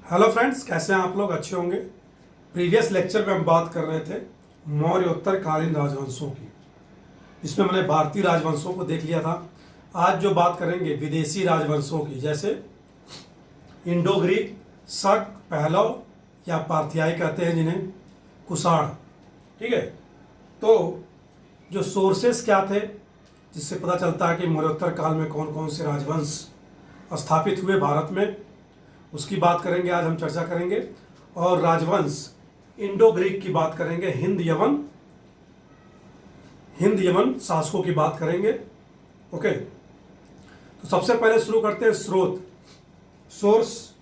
Hello friends, कैसे हैं आप लोग? अच्छे होंगे। प्रीवियस लेक्चर में हम बात कर रहे थे मौर्योत्तर कालीन राजवंशों की। इसमें मैंने भारतीय राजवंशों को देख लिया था। आज जो बात करेंगे विदेशी राजवंशों की, जैसे इंडो ग्रीक, शक, पहलव या पार्थियाई कहते हैं जिन्हें, कुषाण। ठीक है। तो जो सोर्सेस क्या थे जिससे पता चलता है कि मौर्योत्तर काल में कौन कौन से राजवंश स्थापित हुए भारत में, उसकी बात करेंगे। आज हम चर्चा करेंगे। और राजवंश इंडो ग्रीक की बात करेंगे, हिंद यवन शासकों की बात करेंगे। ओके, तो सबसे पहले शुरू करते हैं स्रोत, सोर्स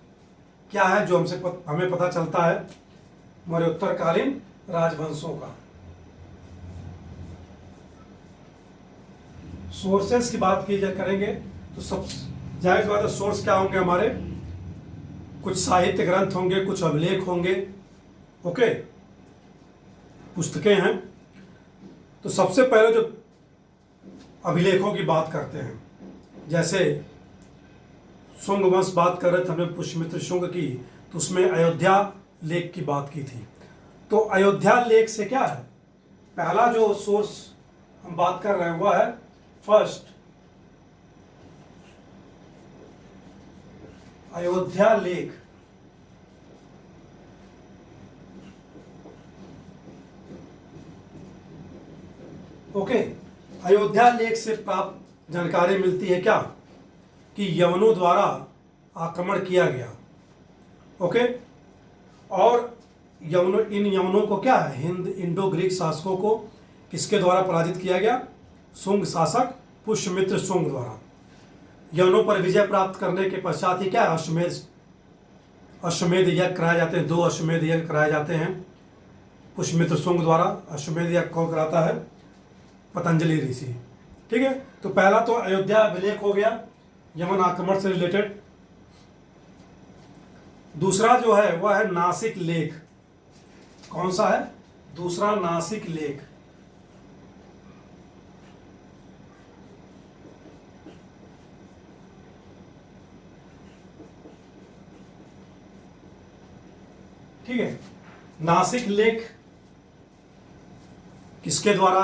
क्या है जो हमें पता चलता है मौर्योत्तरकालीन राजवंशों का। सोर्सेस की बात की करेंगे तो सब जाहिर बात है, सोर्स क्या होंगे हमारे, कुछ साहित्य ग्रंथ होंगे, कुछ अभिलेख होंगे। ओके, पुस्तकें हैं। तो सबसे पहले जो अभिलेखों की बात करते हैं, जैसे शुंग वंश बात कर रहे थे हमने पुष्यमित्र शुंग की, तो उसमें अयोध्या लेख की बात की थी। तो अयोध्या लेख से क्या है, पहला जो सोर्स हम बात कर रहे हैं वह है फर्स्ट अयोध्या लेख। ओके, अयोध्या लेख से प्राप्त जानकारी मिलती है क्या, कि यवनों द्वारा आक्रमण किया गया। ओके, और इन यवनों को क्या है, इंडो ग्रीक शासकों को किसके द्वारा पराजित किया गया, शुंग शासक पुष्यमित्र शुंग द्वारा। यवनों पर विजय प्राप्त करने के पश्चात ही क्या, अश्वमेध यज्ञ कराए जाते हैं। 2 अश्वमेध यज्ञ कराए जाते हैं पुष्यमित्र शुंग द्वारा। अश्वमेध यज्ञ कौन कराता है, पतंजलि ऋषि। ठीक है। तो पहला तो अयोध्या अभिलेख हो गया, यमन आक्रमण से रिलेटेड। दूसरा जो है वह है नासिक लेख। कौन सा है दूसरा, नासिक लेख। ठीक है। नासिक लेख किसके द्वारा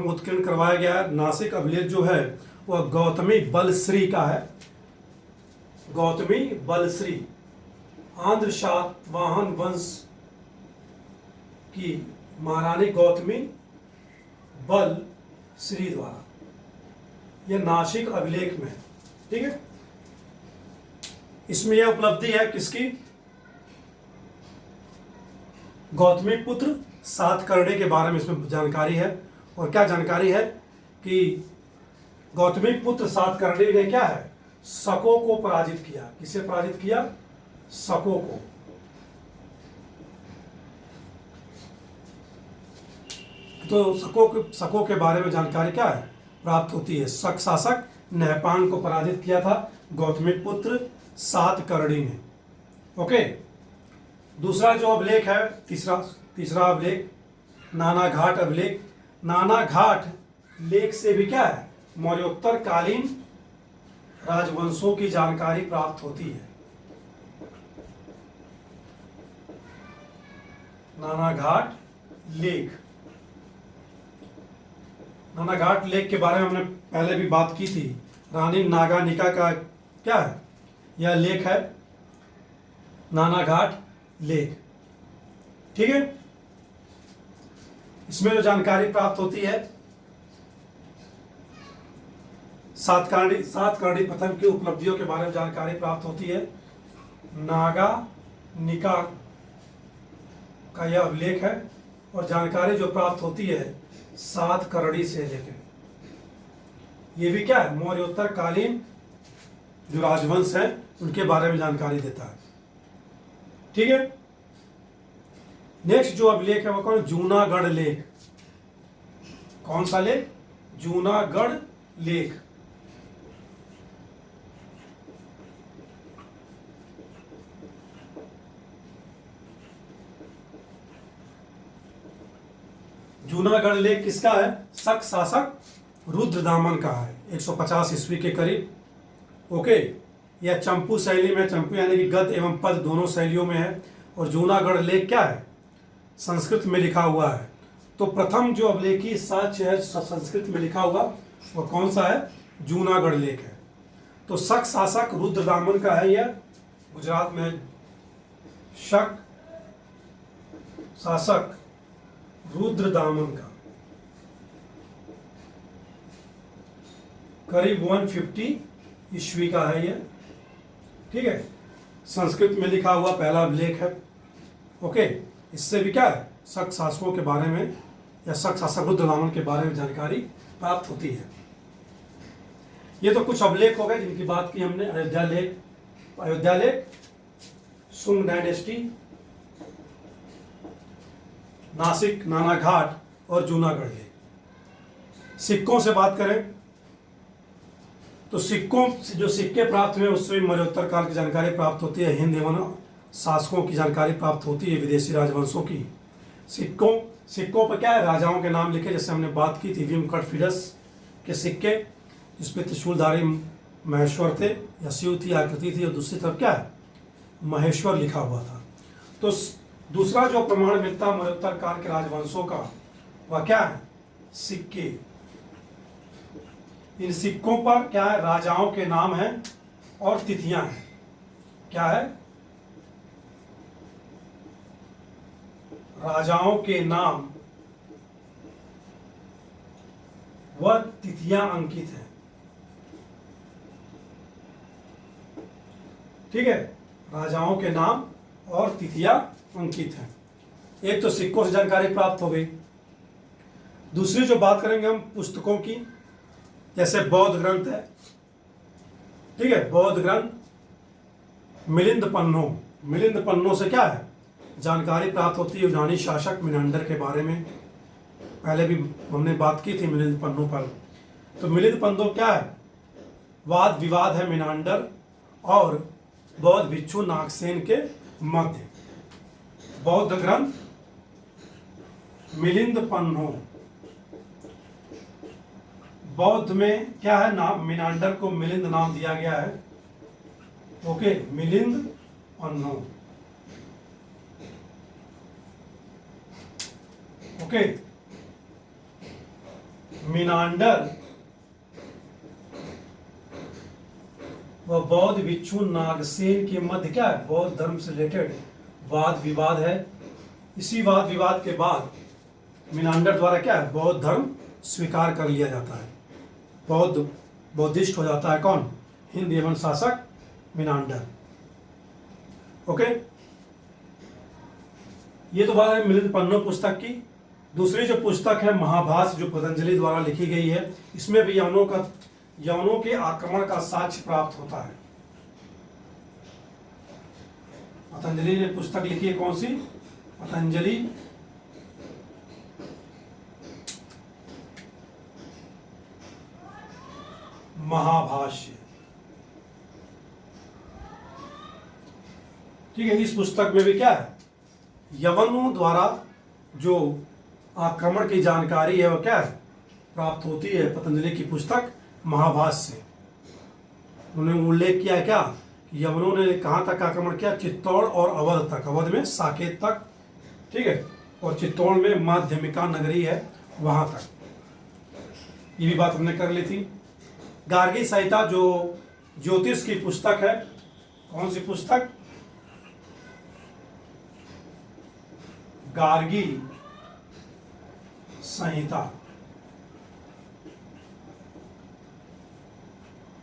उत्कीर्ण करवाया गया है, नासिक अभिलेख जो है वह गौतमी बलश्री का है। गौतमी बलश्री आंध्र सातवाहन वंश की महारानी गौतमी बलश्री द्वारा, यह नासिक अभिलेख में है। ठीक है। इसमें यह उपलब्धि है किसकी, गौतमी पुत्र सातकर्णी के बारे में इसमें जानकारी है। और क्या जानकारी है कि गौतमी पुत्र सातकर्णी ने क्या है, शकों को पराजित किया। किसे पराजित किया, शकों को। तो शकों के बारे में जानकारी क्या है प्राप्त होती है, शक शासक नहपान को पराजित किया था गौतमी पुत्र सातकर्णी ने। ओके, दूसरा जो अभिलेख है, तीसरा अभिलेख नानाघाट अभिलेख। नानाघाट लेख से भी क्या है, मौर्योत्तर कालीन राजवंशों की जानकारी प्राप्त होती है। नानाघाट लेख, नानाघाट लेख के बारे में हमने पहले भी बात की थी। रानी नागानिका का क्या है, यह लेख है नानाघाट लेख। ठीक है। इसमें जो जानकारी प्राप्त होती है, सातकर्णी प्रथम की उपलब्धियों के बारे में जानकारी प्राप्त होती है। नागानिका का यह अभिलेख है। और जानकारी जो प्राप्त होती है सातकर्णी से लेकर, यह भी क्या है, मौर्योत्तर कालीन जो राजवंश हैं उनके बारे में जानकारी देता है। ठीक है। नेक्स्ट जो अभिलेख है वो कौन, जूनागढ़ लेख। कौन सा लेख, जूनागढ़ लेख। जूनागढ़ लेख किसका है, शक शासक रुद्रदामन का है, 150 ईस्वी के करीब। ओके, यह चंपू शैली में, चंपू यानी कि गद्य एवं पद दोनों शैलियों में है। और जूनागढ़ लेख क्या है, संस्कृत में लिखा हुआ है। तो प्रथम जो अभिलेखी साक्ष्य है संस्कृत में लिखा हुआ वो कौन सा है, जूनागढ़ लेख है। तो शक शासक रुद्रदामन का है, यह गुजरात में शक शासक रुद्रदामन का करीब 150 ईस्वी का है यह, ठीक है। संस्कृत में लिखा हुआ पहला अभिलेख है। ओके, इससे भी क्या है, शक शासकों के बारे में या शक शासक रुद्रदामन के बारे में जानकारी प्राप्त होती है। ये तो कुछ अभिलेख हो गए जिनकी बात की हमने। अयोध्या लेख, सुंग डायनेस्टी, नासिक नाना घाट और जूनागढ़ लेख। सिक्कों से बात करें तो सिक्कों से जो सिक्के प्राप्त हुए उससे मौर्योत्तर काल की जानकारी प्राप्त होती है। हिंद एवं शासकों की जानकारी प्राप्त होती है, विदेशी राजवंशों की। सिक्कों पर क्या है, राजाओं के नाम लिखे, जैसे हमने बात की थी विमकट फिडस के सिक्के, जिसपे त्रिशूलधारी महेश्वर थे या शिव थी आकृति थी, और दूसरी तरफ क्या है, महेश्वर लिखा हुआ था। तो दूसरा जो प्रमाण मिलता मौर्योत्तर काल के राजवंशों का वह क्या है, सिक्के। इन सिक्कों पर क्या है, राजाओं के नाम हैं और तिथियां हैं। क्या है, राजाओं के नाम व तिथियां अंकित हैं, ठीक है। राजाओं के नाम और तिथियां अंकित हैं। एक तो सिक्कों से जानकारी प्राप्त हो गई। दूसरी जो बात करेंगे हम पुस्तकों की, जैसे बौद्ध ग्रंथ है, ठीक है। बौद्ध ग्रंथ मिलिंद पन्नों से क्या है, जानकारी प्राप्त होती है यूनानी शासक मिनांडर के बारे में। पहले भी हमने बात की थी मिलिंद पन्नों पर। तो मिलिंद पन्नों क्या है, वाद विवाद है मिनांडर और बौद्ध भिक्षु नागसेन के मध्य। बौद्ध ग्रंथ मिलिंद पन्नों, बौद्ध में क्या है, नाम मिनांडर को मिलिंद नाम दिया गया है। ओके, मिलिंद पन्नों। ओके, मिनांडर व बौद्ध भिक्षु नागसेन के मध्य क्या है, बौद्ध धर्म से रिलेटेड वाद विवाद है। इसी वाद विवाद के बाद मिनांडर द्वारा क्या है, बौद्ध धर्म स्वीकार कर लिया जाता है। बौद्धिस्ट हो जाता है कौन, हिंद एवं शासक मिनांडर। ओके, ये तो बात है मिलिंद पन्नों पुस्तक की। दूसरी जो पुस्तक है महाभाष्य, जो पतंजलि द्वारा लिखी गई है, इसमें भी यवनों के आक्रमण का साक्ष्य प्राप्त होता है। पतंजलि ने पुस्तक लिखी है कौन सी, पतंजलि महाभाष्य, ठीक है। इस पुस्तक में भी क्या है, यवनों द्वारा जो आक्रमण की जानकारी है वो क्या है, प्राप्त होती है पतंजलि की पुस्तक महाभाष्य से। उन्होंने उल्लेख किया है क्या, यवनों ने कहाँ तक आक्रमण किया, चित्तौड़ और अवध तक, अवध में साकेत तक, ठीक है, और चित्तौड़ में माध्यमिका नगरी है वहां तक। ये भी बात हमने कर ली थी। गार्गी संहिता जो ज्योतिष की पुस्तक है, कौन सी पुस्तक, गार्गी संहिता।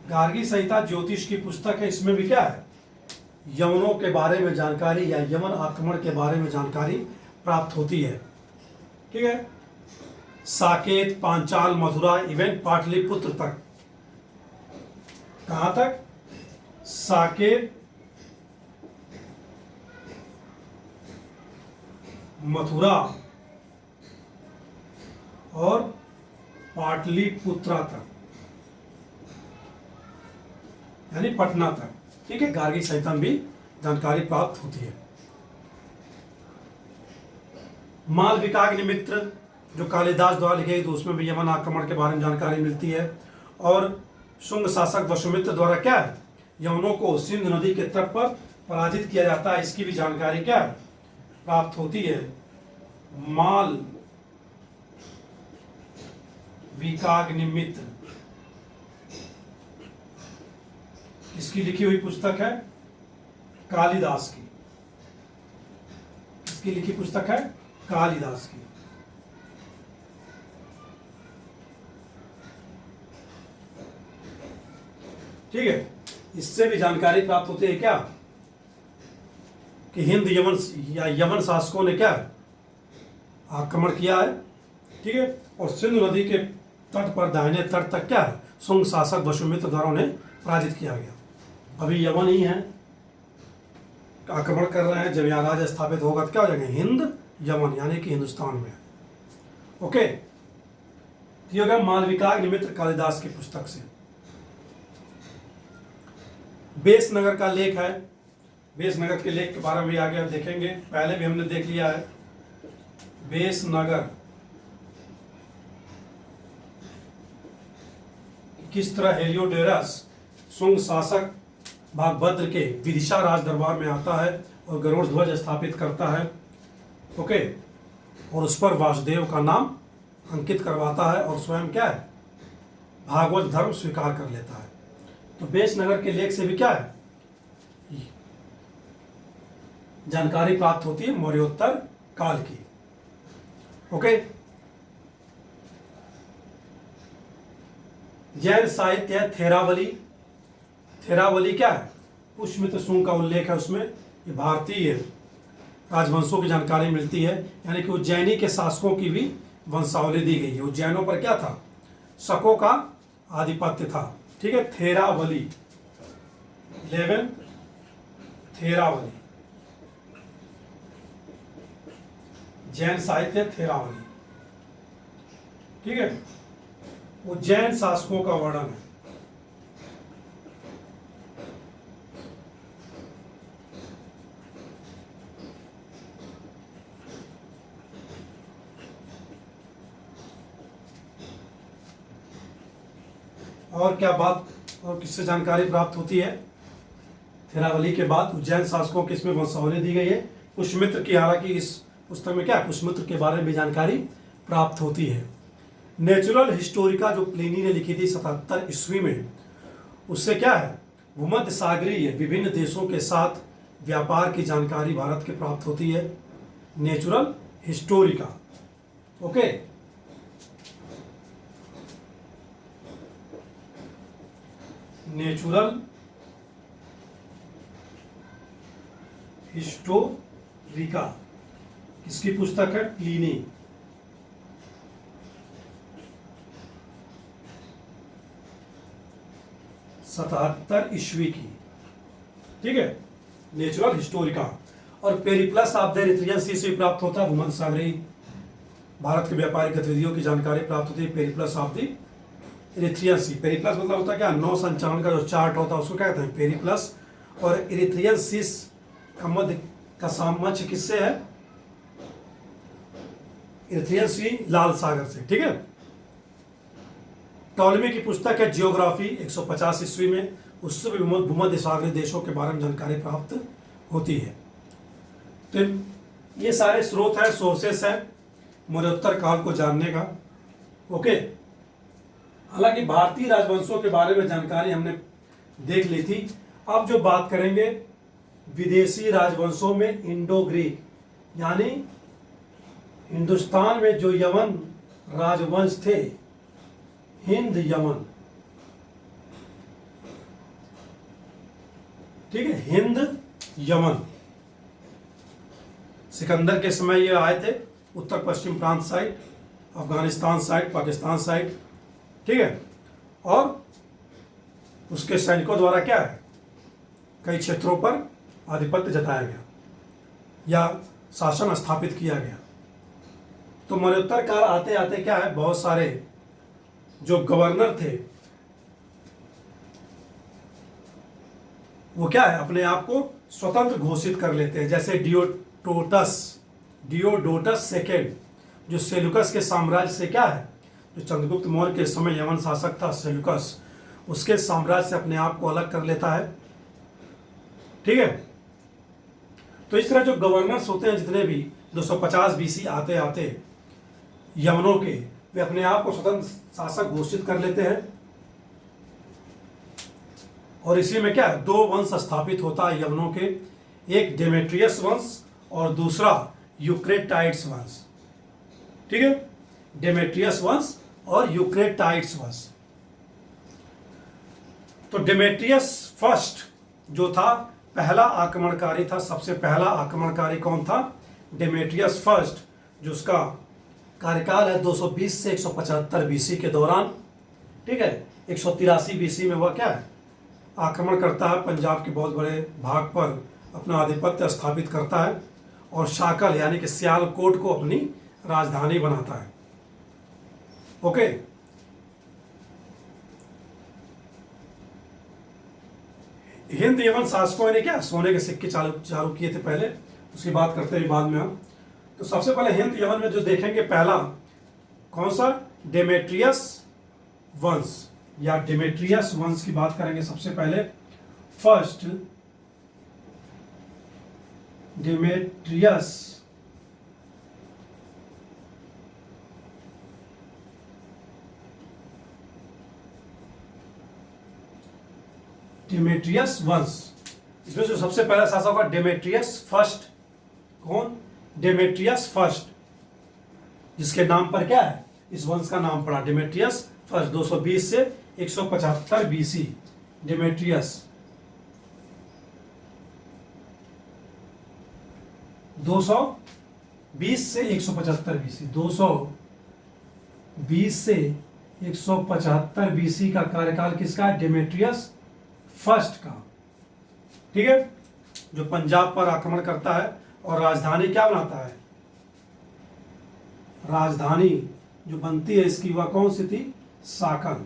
गार्गी संहिता ज्योतिष की पुस्तक है। इसमें भी क्या है, यवनों के बारे में जानकारी या यवन आक्रमण के बारे में जानकारी प्राप्त होती है, ठीक है। साकेत, पांचाल, मथुरा, इवन पाटलिपुत्र तक। कहां तक, साकेत, मथुरा और पाटलिपुत्रा तक, यानी पटना तक, ठीक है। गार्गी संहिता में भी जानकारी प्राप्त होती है। मालविकाग्निमित्र जो कालिदास द्वारा लिखे गई, तो उसमें भी यमन आक्रमण के बारे में जानकारी मिलती है। और शुंग शासक वसुमित्र द्वारा क्या है, यवनों को सिंधु नदी के तट पर पराजित किया जाता है, इसकी भी जानकारी क्या है प्राप्त होती है। माल विकाग्निमित्र, इसकी लिखी हुई पुस्तक है कालिदास की। इसकी लिखी पुस्तक है कालिदास की। ठीक है, इससे भी जानकारी प्राप्त होती है क्या कि हिंद यमन या यमन शासकों ने क्या आक्रमण किया है। ठीक है, और सिंधु नदी के तट पर दाहिने तट तक क्या है शुंग शासक वसुमित्र द्वारा उन्हें पराजित किया गया। अभी यमन ही है, आक्रमण कर रहे हैं। जब यहाँ राज्य स्थापित होगा तो क्या हो जाएगा हिंद यमन, यानी कि हिंदुस्तान में। ओके, तो ये मालविकाग्निमित्र कालिदास की पुस्तक से। बेसनगर का लेख है, बेसनगर के लेख के बारे में भी आगे हम देखेंगे, पहले भी हमने देख लिया है। बेसनगर किस तरह हेलियोडोरस शुंग शासक भागभद्र के विदिशा राज दरबार में आता है और गरुड़ ध्वज स्थापित करता है। ओके, और उस पर वासुदेव का नाम अंकित करवाता है और स्वयं क्या है भागवत धर्म स्वीकार कर लेता है। तो बेसनगर के लेख से भी क्या है जानकारी प्राप्त होती है मौर्योत्तर काल की। ओके, जैन साहित्य है थेरावली। थेरावली क्या है पुष्यमित्र शुंग का उल्लेख है उसमें। ये भारतीय राजवंशों की जानकारी मिलती है, यानी कि उज्जैनी के शासकों की भी वंशावली दी गई है। उज्जैनों पर क्या था शकों का आधिपत्य था। ठीक है, थेरावली 11 थेरावली जैन साहित्य थेरावली। ठीक है, उज्जैन शासकों का वर्णन है। और क्या बात और किससे जानकारी प्राप्त होती है थेरावली के बाद उज्जैन शासकों की इसमें वंशावली दी गई है। पुष्यमित्र की, हालांकि इस पुस्तक में क्या है पुष्यमित्र के बारे में जानकारी प्राप्त होती है। नेचुरल हिस्टोरिका जो प्लिनी ने लिखी थी 77 ईस्वी में, उससे क्या है भूमध्य सागरीय विभिन्न देशों के साथ व्यापार की जानकारी भारत के प्राप्त होती है। Natural Historica. Okay, natural Historica किसकी पुस्तक है प्लिनी। सतहत्तर ईस्वी की। ठीक है, नेचुरल हिस्टोरिका। और पेरिप्लस ऑफ द इरिथ्रियन सी से प्राप्त होता है भूमध्य सागरीय भारत के व्यापारिक गतिविधियों की जानकारी प्राप्त होती है Periplus of the Erythraean sea. Periplus मतलब होता है क्या नौ संचालन का जो चार्ट होता है उसको क्या कहते हैं पेरिप्लस। और इरिथ्रियन सीस का मध्य का सामंजस्य किससे है इरिथ्रियन सी लाल सागर से। ठीक है, टॉलमी की पुस्तक है जियोग्राफी 150 ईस्वी में, उससे भी भूमध्य सागरीय देशों के बारे में जानकारी प्राप्त होती है। तो ये सारे स्रोत हैं, सोर्सेस हैं मौर्योत्तर काल को जानने का। ओके, हालांकि भारतीय राजवंशों के बारे में जानकारी हमने देख ली थी। अब जो बात करेंगे विदेशी राजवंशों में इंडो ग्रीक, यानी हिंदुस्तान में जो यमन राजवंश थे हिंद यमन। ठीक है, हिंद यमन सिकंदर के समय ये आए थे उत्तर पश्चिम प्रांत side, Afghanistan side, Pakistan side. ठीक है, और उसके सैनिकों द्वारा क्या है कई क्षेत्रों पर आधिपत्य जताया गया या शासन स्थापित किया गया। तो मौर्योत्तर काल आते आते क्या है बहुत सारे जो गवर्नर थे वो क्या है अपने आप को स्वतंत्र घोषित कर लेते हैं। जैसे डियोडोटस सेकेंड जो सेल्यूकस के साम्राज्य से क्या है जो चंद्रगुप्त मौर्य के समय यमन शासक था सेल्यूकस, उसके साम्राज्य से अपने आप को अलग कर लेता है। ठीक है। तो इस तरह जो गवर्नर्स होते हैं जितने भी 250 बीसी आते आते यवनों के, वे अपने आप को स्वतंत्र शासक घोषित कर लेते हैं। और इसी में क्या है, 2 वंश स्थापित होता है यवनों के, एक डेमेट्रियस वंश और दूसरा यूक्रेटाइड्स वंश। ठीक है, डेमेट्रियस वंश और यूक्रेटाइड्स वंश। तो डेमेट्रियस फर्स्ट जो था पहला आक्रमणकारी था, सबसे पहला आक्रमणकारी कौन था, डेमेट्रियस फर्स्ट, जो उसका कार्यकाल है 220 से 175 बीसी के दौरान। ठीक है, 183 बीसी में वह क्या है, आक्रमण करता है, पंजाब के बहुत बड़े भाग पर अपना आधिपत्य स्थापित करता है और शाकल यानी कि सियालकोट को अपनी राजधानी बनाता है। ओके, हिंद यवन शासकों ने क्या सोने के सिक्के चालू किए थे पहले, उसकी बात करते हैं बाद में हम। तो सबसे पहले हिंद यवन में जो देखेंगे पहला कौन सा, डेमेट्रियस वंश या डेमेट्रियस वंश की बात करेंगे सबसे पहले। फर्स्ट डेमेट्रियस डेमेट्रियस वंश, इसमें जो सबसे पहला शासक हुआ डेमेट्रियस फर्स्ट। कौन, डेमेट्रियस फर्स्ट, जिसके नाम पर क्या है, इस वंश का नाम पड़ा डेमेट्रियस फर्स्ट। 220 से 175 बीसी, डेमेट्रियस 220 से 175 बीसी, 220 से 175 बीसी का कार्यकाल किसका है, डेमेट्रियस फर्स्ट का। ठीक है, जो पंजाब पर आक्रमण करता है और राजधानी क्या बनाता है, राजधानी जो बनती है इसकी वह कौन सी थी, साकल।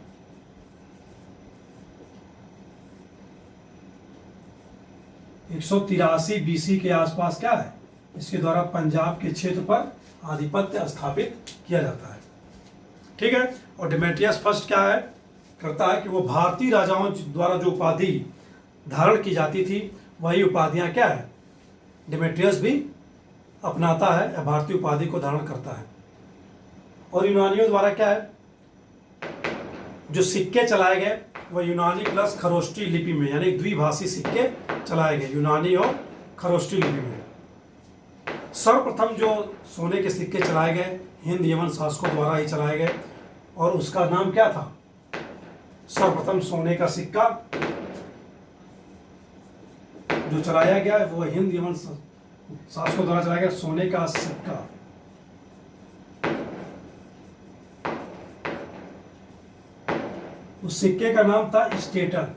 एक 183 बीसी के आसपास क्या है, इसके द्वारा पंजाब के क्षेत्र पर आधिपत्य स्थापित किया जाता है। ठीक है, और डेमेट्रियस फर्स्ट क्या है, करता है कि वो भारतीय राजाओं द्वारा जो उपाधि धारण की जाती थी वही उपाधियां क्या है, डेमेट्रियस भी अपनाता है या भारतीय उपाधि को धारण करता है। और यूनानियों द्वारा क्या है, जो सिक्के चलाए गए वह यूनानी प्लस खरोष्टी लिपि में, यानी द्विभाषी सिक्के चलाए गए, यूनानी और खरोष्टी लिपि में। सर्वप्रथम जो सोने के सिक्के चलाए गए हिंद यवन शासकों द्वारा ही चलाए गए, और उसका नाम क्या था, सर्वप्रथम सोने का सिक्का जो चलाया गया है वो हिंद यवन शासकों द्वारा चलाया गया सोने का सिक्का। उस सिक्के का नाम था स्टेटर।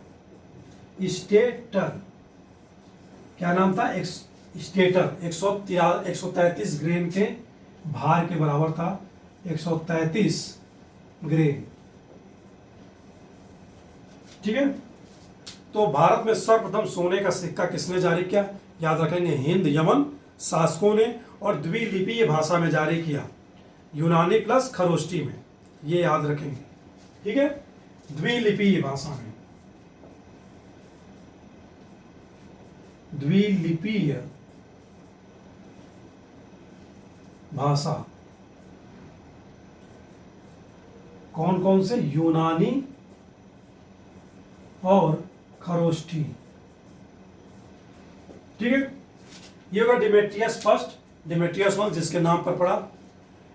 स्टेटर क्या नाम था, स्टेटर। 133 ग्रेन के भार के बराबर था, 133 ग्रेन। ठीक है, तो भारत में सर्वप्रथम सोने का सिक्का किसने जारी किया, याद रखेंगे हिंद यवन शासकों ने, और द्विलिपीय भाषा में जारी किया, यूनानी प्लस खरोष्टी में, ये याद रखेंगे। ठीक है, द्विलिपीय भाषा में, द्विलिपीय भाषा कौन कौन से, यूनानी और खरोष्टी। ठीक है, ये होगा डेमेट्रियस फर्स्ट, डेमेट्रियस वंश जिसके नाम पर पड़ा।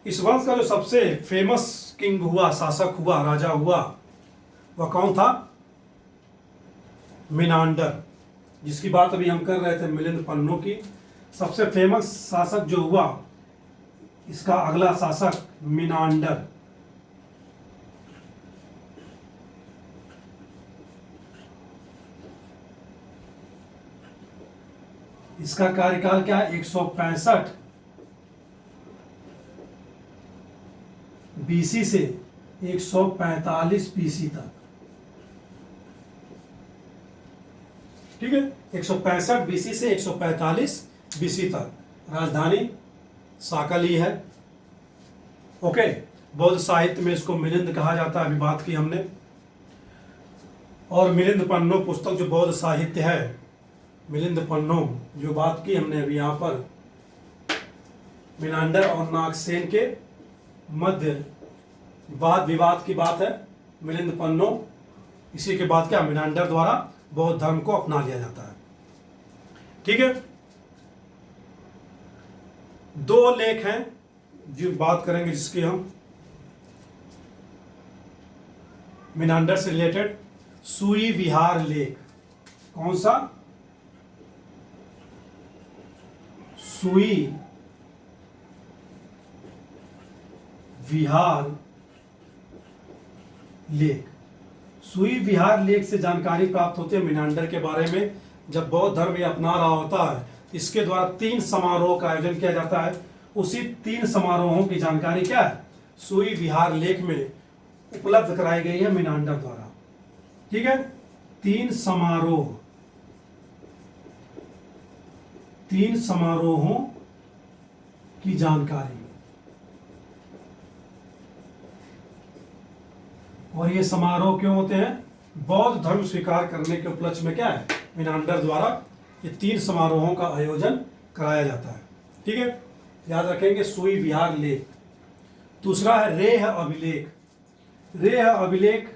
इस वंश का जो सबसे फेमस किंग हुआ, शासक हुआ, राजा हुआ, वह कौन था, मिनांडर, जिसकी बात अभी हम कर रहे थे मिलिंद पन्नों की। सबसे फेमस शासक जो हुआ, इसका अगला शासक मिनांडर। इसका कार्यकाल क्या है, 165 बीसी से 145 बीसी तक। ठीक है, 165 बीसी से 145 बीसी तक। राजधानी साकल ही है। ओके, बौद्ध साहित्य में इसको मिलिंद कहा जाता है, अभी बात की हमने। और मिलिंद पन्नो पुस्तक जो बौद्ध साहित्य है मिलिंद पन्नो, जो बात की हमने अभी यहाँ पर मिनांडर और नागसेन के मध्य वाद विवाद की बात है। मिलिंद पन्नो, इसी के बाद क्या मिनांडर द्वारा बौद्ध धर्म को अपना लिया जाता है। ठीक है, दो लेख हैं जो बात करेंगे जिसकी हम मिनांडर से रिलेटेड। सुई विहार लेख, कौन सा? सुई विहार लेख। सुई विहार लेख से जानकारी प्राप्त होती है मिनांडर के बारे में। जब बौद्ध धर्म ये अपना रहा होता है, इसके द्वारा 3 समारोह का आयोजन किया जाता है। उसी 3 समारोहों की जानकारी क्या है? सुई विहार लेख में उपलब्ध कराई गई है मिनांडर द्वारा। ठीक है, 3 समारोह, 3 समारोहों की जानकारी। और ये समारोह क्यों होते हैं? बौद्ध धर्म स्वीकार करने के उपलक्ष्य में क्या है, मिनांडर द्वारा ये 3 समारोहों का आयोजन कराया जाता है। ठीक है, याद रखेंगे सुई विहार लेख। दूसरा है रेह अभिलेख। रेह अभिलेख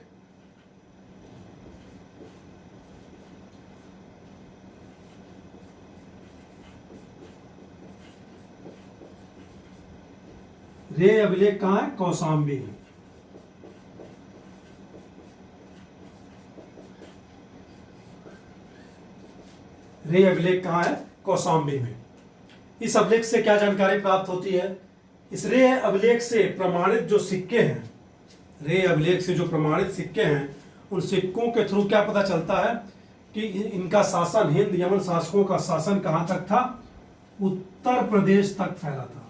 रेह अभिलेख कहाँ है? कौशाम्बी में। रेह अभिलेख कहाँ है? कौशाम्बी में। इस अभिलेख से क्या जानकारी प्राप्त होती है? इस रेह अभिलेख से प्रमाणित जो सिक्के हैं, रेह अभिलेख से जो प्रमाणित सिक्के हैं, उन सिक्कों के थ्रू क्या पता चलता है कि इनका शासन, हिंद यमन शासकों का शासन कहाँ तक था? उत्तर प्रदेश तक फैला था।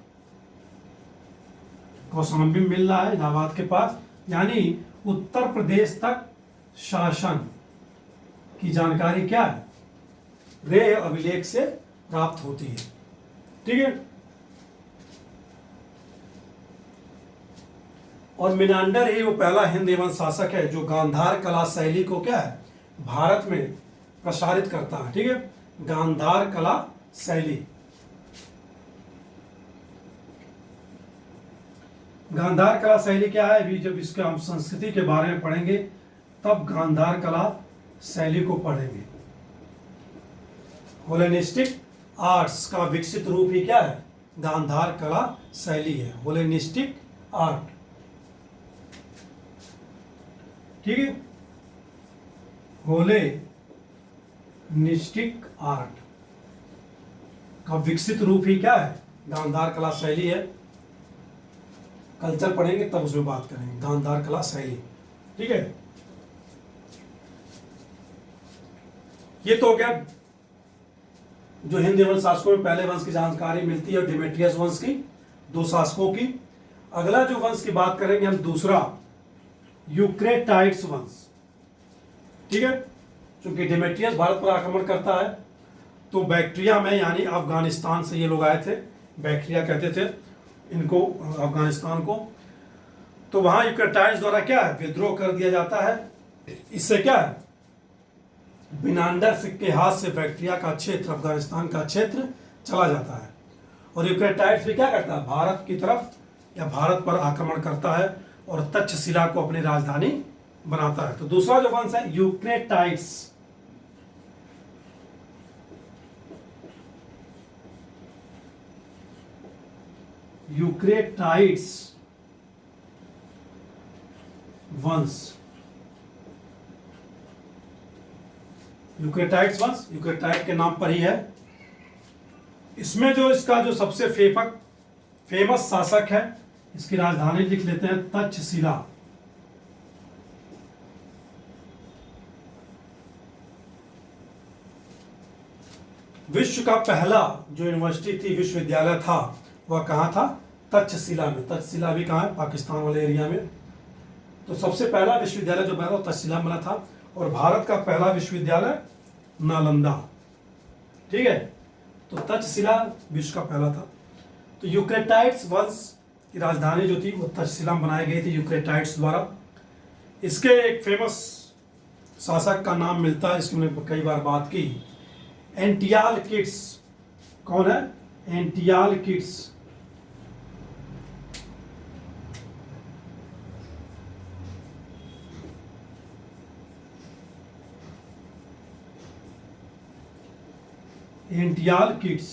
कौशाम्बी मिल रहा है इलाहाबाद के पास, यानी उत्तर प्रदेश तक शासन की जानकारी क्या है? रेह अभिलेख से प्राप्त होती है। ठीक है, और मिनांडर ही वो पहला हिंद एवं शासक है जो गांधार कला शैली को क्या है, भारत में प्रसारित करता है। ठीक है, गांधार कला शैली। गांधार कला शैली क्या है? अभी जब इसके हम संस्कृति के बारे में पढ़ेंगे तब गांधार कला शैली को पढ़ेंगे। हेलेनिस्टिक आर्ट्स का विकसित रूप ही क्या है? गांधार कला शैली है, हेलेनिस्टिक आर्ट। ठीक है, हेलेनिस्टिक आर्ट का विकसित रूप ही क्या है? गांधार कला शैली है। कल्चर पढ़ेंगे तब उसमें बात करेंगे, गांधार कला शैली। ठीक है, ये तो हो गया जो हिंद एवं शासकों में पहले वंश की जानकारी मिलती है, डिमेट्रियस वंश की, 2 शासकों की। अगला जो वंश की बात करेंगे हम, दूसरा यूक्रेटाइड्स वंश। ठीक है, क्योंकि डिमेट्रियस भारत पर आक्रमण करता है तो बैक्ट्रिया में, यानी अफगानिस्तान से ये लोग आए थे, बैक्ट्रिया कहते थे इनको, अफगानिस्तान को। तो वहां यूक्रेटाइड्स द्वारा क्या है, विद्रोह कर दिया जाता है। इससे क्या है, मिनांडर के हाथ से बैक्ट्रिया का क्षेत्र, अफगानिस्तान का क्षेत्र चला जाता है। और यूक्रेटाइड्स भी क्या करता है, भारत की तरफ या भारत पर आक्रमण करता है और तक्षशिला को अपनी राजधानी बनाता है। तो दूसरा जो वंश है यूक्रेटाइड्स। यूक्रेटाइड्स वंश, यूक्रेटाइड्स वंश यूक्रेटाइड के नाम पर ही है। इसमें जो इसका जो सबसे फेमस शासक है, इसकी राजधानी लिख लेते हैं तक्षशिला। विश्व का पहला जो यूनिवर्सिटी थी, विश्वविद्यालय था, वह कहाँ था? तक्षशिला में। तक्षशिला भी कहाँ है? पाकिस्तान वाले एरिया में। तो सबसे पहला विश्वविद्यालय जो बना तक्षशिला में बना था। और भारत का पहला विश्वविद्यालय नालंदा। ठीक है, तो तक्षशिला विश्व का पहला था। तो यूक्रेटाइड्स वंश की राजधानी जो थी वो तक्षशिला में बनाई गई थी यूक्रेटाइड्स द्वारा। इसके एक फेमस शासक का नाम मिलता है, इसकी मैंने कई बार बात की, एंटियाल किट्स कौन है? एंटियाल किट्स। एंटियाल किट्स,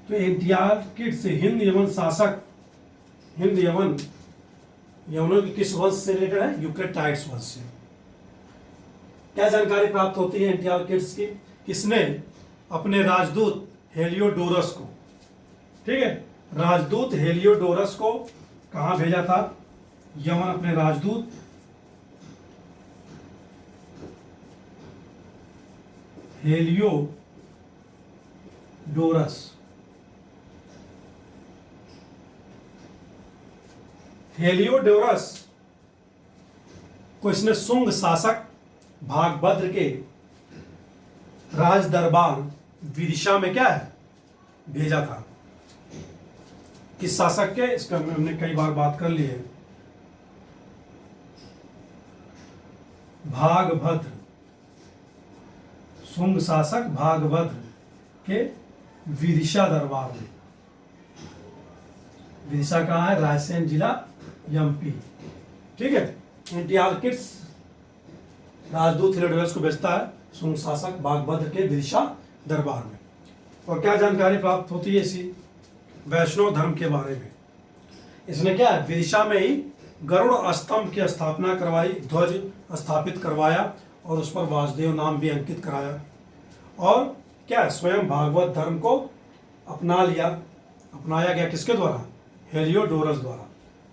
तो एंटियाल किट्स हिंद यवन शासक, हिंद यवन, यवनों के किस वंश से रिलेटेड है? यूक्रेटाइड्स वंश से। क्या जानकारी प्राप्त होती है एंटियाल किट्स की? किसने अपने राजदूत हेलियोडोरस को, ठीक है, राजदूत हेलियोडोरस को कहां भेजा था? यवन अपने राजदूत हेलियोडोरस, हेलियोडोरस को इसने शुंग शासक भागभद्र के राज दरबार विदिशा में क्या है? भेजा था। किस शासक के? इसका हमने कई बार बात कर ली है। भागभद्र, शुंग शासक भागभद्र के विदिशा दरबार में। विदिशा कहाँ है? रायसेन जिला, एमपी। ठीक है। एंटियाल किट्स राजदूत हेलियोडोरस को भेजता है शुंग शासक भागभद्र के विदिशा दरबार में। और क्या जानकारी प्राप्त होती है इसी वैष्णव धर्म के बारे में? इसने क्या है? विदिशा में ही गरुड़ स्तंभ की स्थापना करवाई, ध्वज स्थापित करवाया और उस पर वासुदेव नाम भी अंकित कराया। और क्या स्वयं भागवत धर्म को अपना लिया, अपनाया गया किसके द्वारा? हेलियोडोरस द्वारा।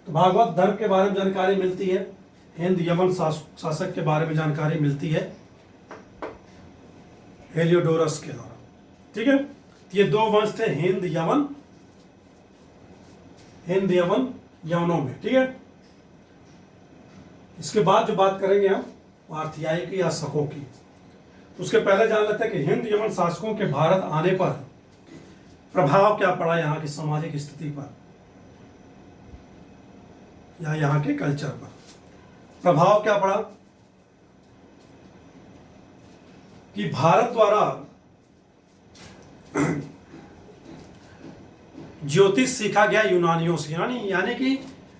तो भागवत धर्म के बारे में जानकारी मिलती है, हिंद यवन शासक के बारे में जानकारी मिलती है हेलियोडोरस के द्वारा। ठीक है। ये दो वंश थे हिंद यवन, हिंद यवन यवनों में। ठीक है। इसके बाद जो बात करेंगे हम आर्थियाई की या शकों की, तो उसके पहले जान लेते हैं कि हिंद यवन शासकों के भारत आने पर प्रभाव क्या पड़ा यहाँ की सामाजिक स्थिति पर या यहाँ के कल्चर पर। प्रभाव क्या पड़ा कि भारत द्वारा ज्योतिष सीखा गया यूनानियों से, यानी कि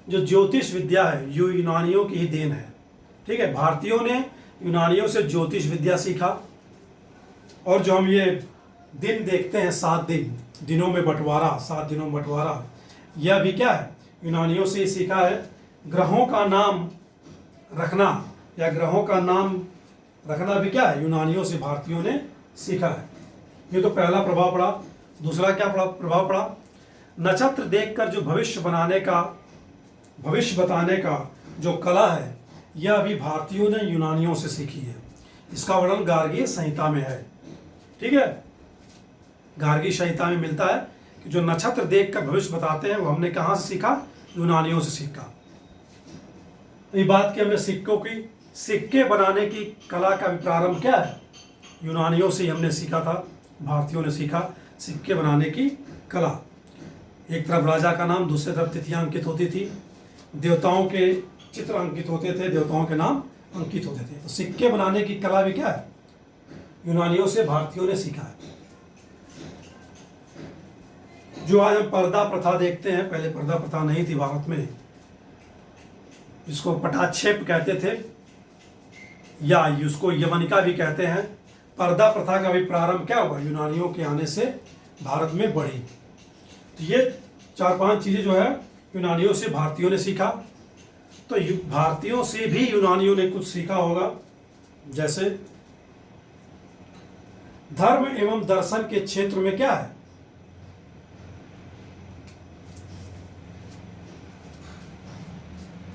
जो ज्योतिष विद्या है ये यूनानियों की ही देन है। ठीक है। भारतीयों ने यूनानियों से ज्योतिष विद्या सीखा। और जो हम ये दिन देखते हैं 7 दिन, दिनों में बंटवारा, 7 दिनों में बंटवारा, यह भी क्या है? यूनानियों से ही सीखा है। ग्रहों का नाम रखना या ग्रहों का नाम रखना भी क्या है? यूनानियों से भारतीयों ने सीखा है। ये तो पहला प्रभाव पड़ा। दूसरा क्या प्रभाव पड़ा? नक्षत्र देखकर जो भविष्य बनाने का, भविष्य बताने का जो कला है यह भी भारतीयों ने यूनानियों से सीखी है। इसका वर्णन गार्गी संहिता में है। ठीक है। गार्गी संहिता में मिलता है कि जो नक्षत्र देखकर भविष्य बताते हैं वो हमने कहाँ से सीखा? यूनानियों से सीखा। ये बात की हमने सिक्कों की, सिक्के बनाने की कला का भी प्रारंभ क्या है? यूनानियों से ही हमने सीखा था, भारतीयों ने सीखा सिक्के बनाने की कला। एक तरफ राजा का नाम, दूसरी तरफ तिथियां अंकित होती थी, देवताओं के चित्र अंकित होते थे, देवताओं के नाम अंकित होते थे। तो सिक्के बनाने की कला भी क्या है? यूनानियों से भारतीयों ने सीखा है। जो आज हम पर्दा प्रथा देखते हैं, पहले पर्दा प्रथा नहीं थी भारत में, जिसको पटाक्षेप कहते थे या उसको यवनिका भी कहते हैं। पर्दा प्रथा का भी प्रारंभ क्या हुआ? यूनानियों के आने से भारत में बढ़ी। तो ये 4-5 चीजें जो है यूनानियों से भारतीयों ने सीखा। तो भारतीयों से भी यूनानियों ने कुछ सीखा होगा, जैसे धर्म एवं दर्शन के क्षेत्र में क्या है?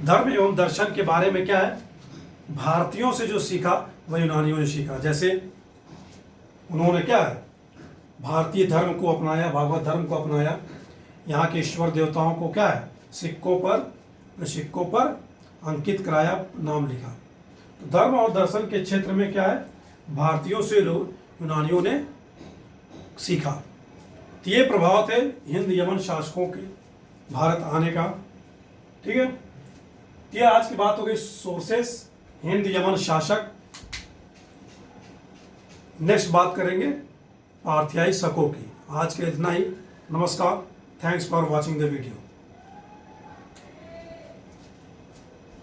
धर्म एवं दर्शन के बारे में क्या है? भारतीयों से जो सीखा वह यूनानियों ने सीखा। जैसे उन्होंने क्या है? भारतीय धर्म को अपनाया, भागवत धर्म को अपनाया। यहाँ के ईश्वर देवताओं को क्या है? सिक्कों पर अंकित कराया, नाम लिखा। तो धर्म और दर्शन के क्षेत्र में क्या है? भारतीयों से यूनानियों ने सीखा। तो ये प्रभाव थे हिंद यवन शासकों के भारत आने का। ठीक है। ये आज की बात हो गई सोर्सेस, हिंद यवन शासक नेक्स्ट बात करेंगे पार्थियाई शकों की। आज के लिए इतना ही। नमस्कार। Thanks for watching the video.